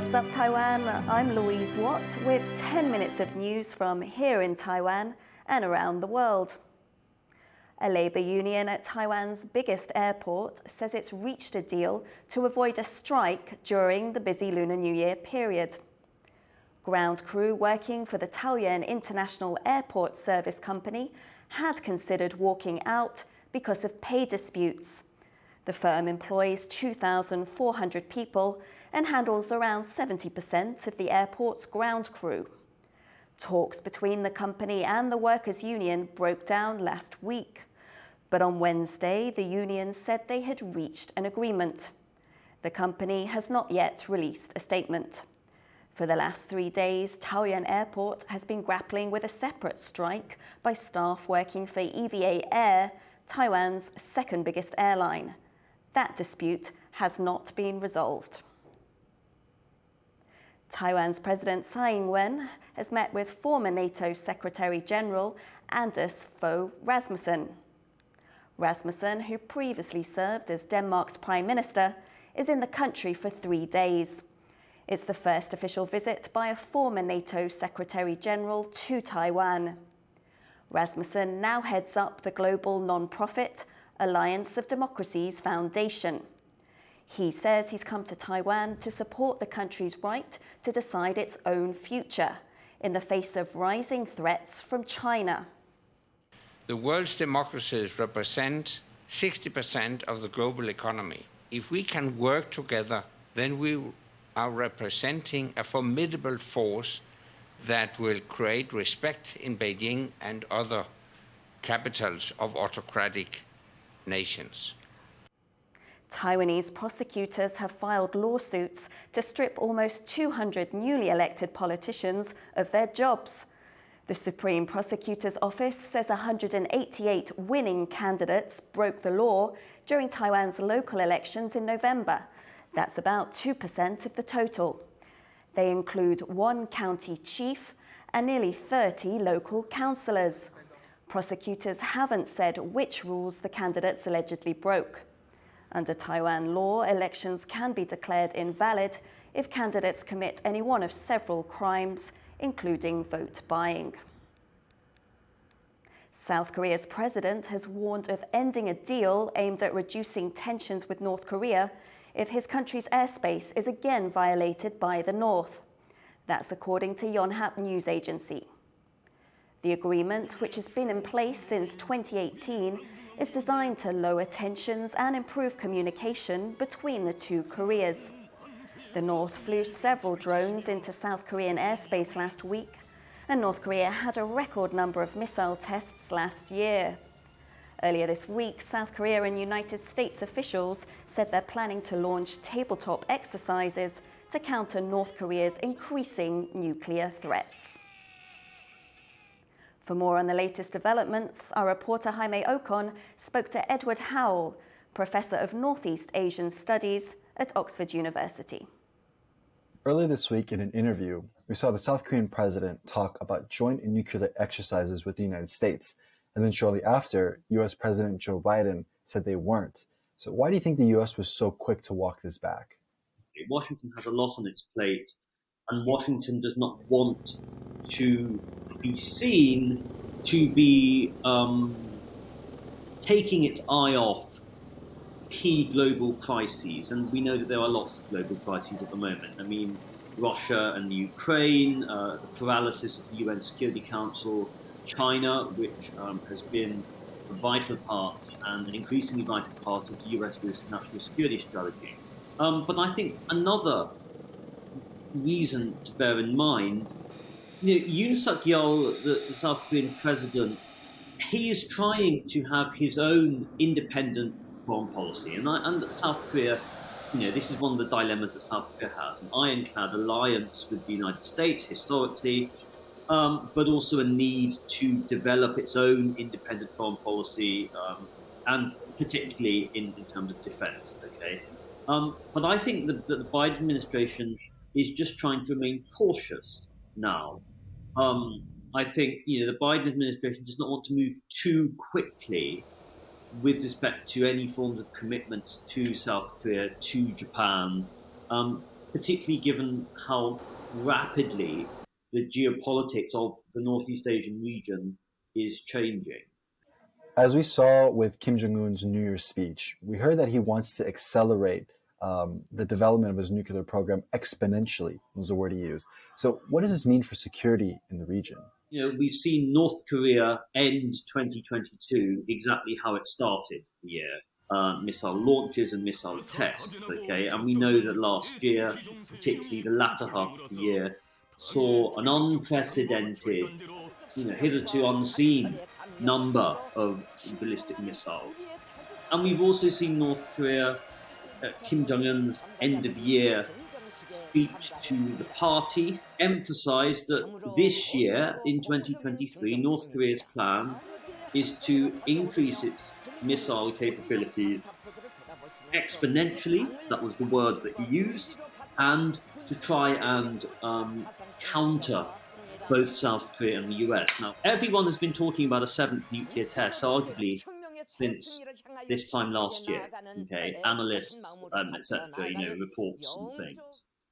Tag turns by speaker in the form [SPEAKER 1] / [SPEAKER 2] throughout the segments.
[SPEAKER 1] What's up, Taiwan? I'm Louise Watt with 10 minutes of news from here in Taiwan and around the world. A labour union at Taiwan's biggest airport says it's reached a deal to avoid a strike during the busy Lunar New Year period. Ground crew working for the Taoyuan International Airport Service Company had considered walking out because of pay disputes. The firm employs 2,400 people and handles around 70% of the airport's ground crew. Talks between the company and the workers' union broke down last week. But on Wednesday, the union said they had reached an agreement. The company has not yet released a statement. For the last 3 days, Taoyuan Airport has been grappling with a separate strike by staff working for EVA Air, Taiwan's second biggest airline. That dispute has not been resolved. Taiwan's President Tsai Ing-wen has met with former NATO Secretary General Anders Fogh Rasmussen. Rasmussen, who previously served as Denmark's Prime Minister, is in the country for 3 days. It's the first official visit by a former NATO Secretary General to Taiwan. Rasmussen now heads up the global non-profit Alliance of Democracies Foundation. He says he's come to Taiwan to support the country's right to decide its own future in the face of rising threats from China.
[SPEAKER 2] The world's democracies represent 60% of the global economy. If we can work together, then we are representing a formidable force that will create respect in Beijing and other capitals of autocratic nations.
[SPEAKER 1] Taiwanese prosecutors have filed lawsuits to strip almost 200 newly elected politicians of their jobs. The Supreme Prosecutor's Office says 188 winning candidates broke the law during Taiwan's local elections in November. That's about 2% of the total. They include 1 county chief and nearly 30 local councillors. Prosecutors haven't said which rules the candidates allegedly broke. Under Taiwan law, elections can be declared invalid if candidates commit any one of several crimes, including vote buying. South Korea's president has warned of ending a deal aimed at reducing tensions with North Korea if his country's airspace is again violated by the North. That's according to Yonhap news agency. The agreement, which has been in place since 2018, is designed to lower tensions and improve communication between the two Koreas. The North flew several drones into South Korean airspace last week, and North Korea had a record number of missile tests last year. Earlier this week, South Korea and United States officials said they're planning to launch tabletop exercises to counter North Korea's increasing nuclear threats. For more on the latest developments, our reporter Jaime Ocon spoke to Edward Howell, Professor of Northeast Asian Studies at Oxford University.
[SPEAKER 3] Earlier this week in an interview, we saw the South Korean president talk about joint nuclear exercises with the United States. And then shortly after, U.S. President Joe Biden said they weren't. So why do you think the U.S. was so quick to walk this back?
[SPEAKER 4] Washington has a lot on its plate, and Washington does not want to be seen to be taking its eye off key global crises. And we know that there are lots of global crises at the moment. I mean, Russia and Ukraine, the paralysis of the UN Security Council, China, which has been a vital part and an increasingly vital part of the US national security strategy. But I think another reason to bear in mind, Yoon Suk-yeol, the South Korean president, he is trying to have his own independent foreign policy. And South Korea, this is one of the dilemmas that South Korea has, an ironclad alliance with the United States historically, but also a need to develop its own independent foreign policy, and particularly in terms of defense, okay? But I think that the Biden administration is just trying to remain cautious now. I think the Biden administration does not want to move too quickly with respect to any forms of commitment to South Korea, to Japan, particularly given how rapidly the geopolitics of the Northeast Asian region is changing.
[SPEAKER 3] As we saw with Kim Jong-un's New Year's speech, we heard that he wants to accelerate the development of his nuclear program exponentially, was the word he used. So what does this mean for security in the region?
[SPEAKER 4] We've seen North Korea end 2022 exactly how it started the year. Missile launches and missile tests, okay? And we know that last year, particularly the latter half of the year, saw an unprecedented, hitherto unseen number of ballistic missiles. And we've also seen North Korea, Kim Jong-un's end-of-year speech to the party emphasized that this year, in 2023, North Korea's plan is to increase its missile capabilities exponentially, that was the word that he used, and to try and counter both South Korea and the US. Now, everyone has been talking about a seventh nuclear test, arguably since this time last year, okay? Analysts, etc., reports and things.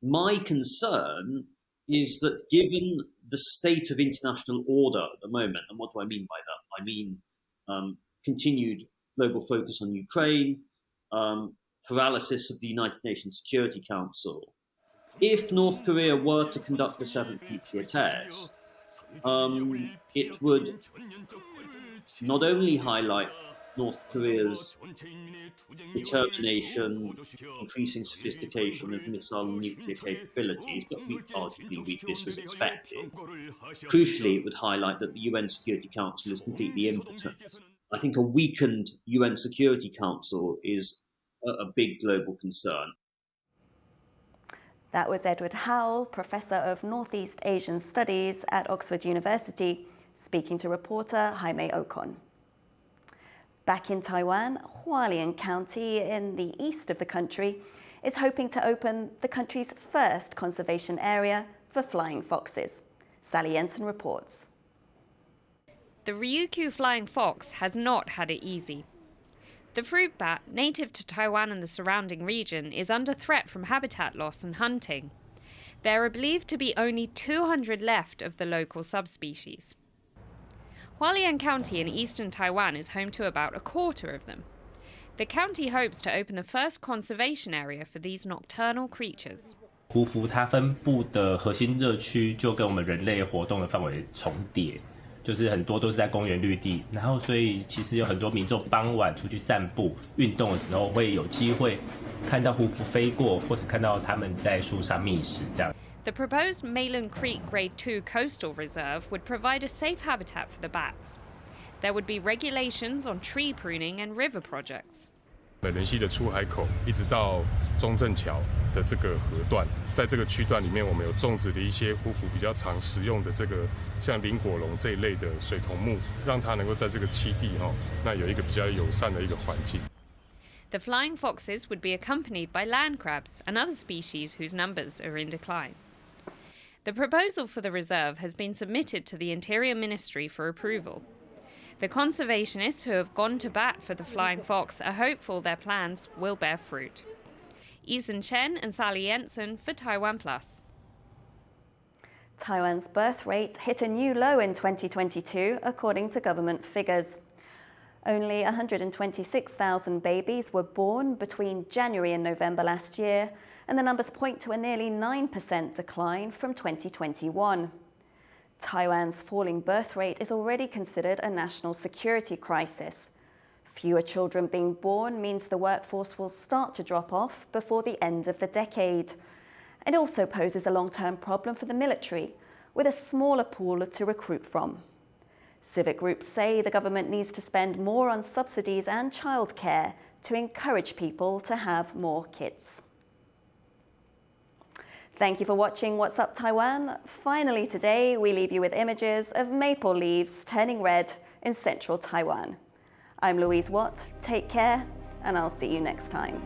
[SPEAKER 4] My concern is that given the state of international order at the moment, and what do I mean by that? I mean continued global focus on Ukraine, paralysis of the United Nations Security Council. If North Korea were to conduct a seventh nuclear test, it would not only highlight North Korea's determination, increasing sophistication of missile and nuclear capabilities, but arguably this was expected. Crucially, it would highlight that the UN Security Council is completely impotent. I think a weakened UN Security Council is a big global concern.
[SPEAKER 1] That was Edward Howell, Professor of Northeast Asian Studies at Oxford University, speaking to reporter Jaime Ocon. Back in Taiwan, Hualien County in the east of the country is hoping to open the country's first conservation area for flying foxes. Sally Jensen reports.
[SPEAKER 5] The Ryukyu flying fox has not had it easy. The fruit bat, native to Taiwan and the surrounding region, is under threat from habitat loss and hunting. There are believed to be only 200 left of the local subspecies. Hualien County in eastern Taiwan is home to about a quarter of them. The county hopes to open the first conservation area for these nocturnal creatures.
[SPEAKER 6] 胡佛它分布的核心热区就跟我们人类活动的范围重叠，就是很多都是在公园绿地，然后所以其实有很多民众傍晚出去散步、运动的时候会有机会看到胡佛飞过，或是看到它们在树上觅食这样。
[SPEAKER 5] The proposed Malin Creek Grade 2 Coastal Reserve would provide a safe habitat for the bats. There would be regulations on tree pruning and river projects.
[SPEAKER 7] 人溪的出海口一直到中正桥的这个河段，在这个区段里面，我们有种植的一些胡佛比较常食用的这个像林火龙这一类的水桐木，让它能够在这个栖地那有一个比较友善的一个环境。
[SPEAKER 5] The flying foxes would be accompanied by land crabs and other species whose numbers are in decline. The proposal for the reserve has been submitted to the Interior Ministry for approval. The conservationists who have gone to bat for the flying fox are hopeful their plans will bear fruit. Ethan Chen and Sally Jensen for TaiwanPlus.
[SPEAKER 1] Taiwan's birth rate hit a new low in 2022, according to government figures. Only 126,000 babies were born between January and November last year, and the numbers point to a nearly 9% decline from 2021. Taiwan's falling birth rate is already considered a national security crisis. Fewer children being born means the workforce will start to drop off before the end of the decade. It also poses a long-term problem for the military, with a smaller pool to recruit from. Civic groups say the government needs to spend more on subsidies and childcare to encourage people to have more kids. Thank you for watching What's Up Taiwan. Finally today, we leave you with images of maple leaves turning red in central Taiwan. I'm Louise Watt. Take care, and I'll see you next time.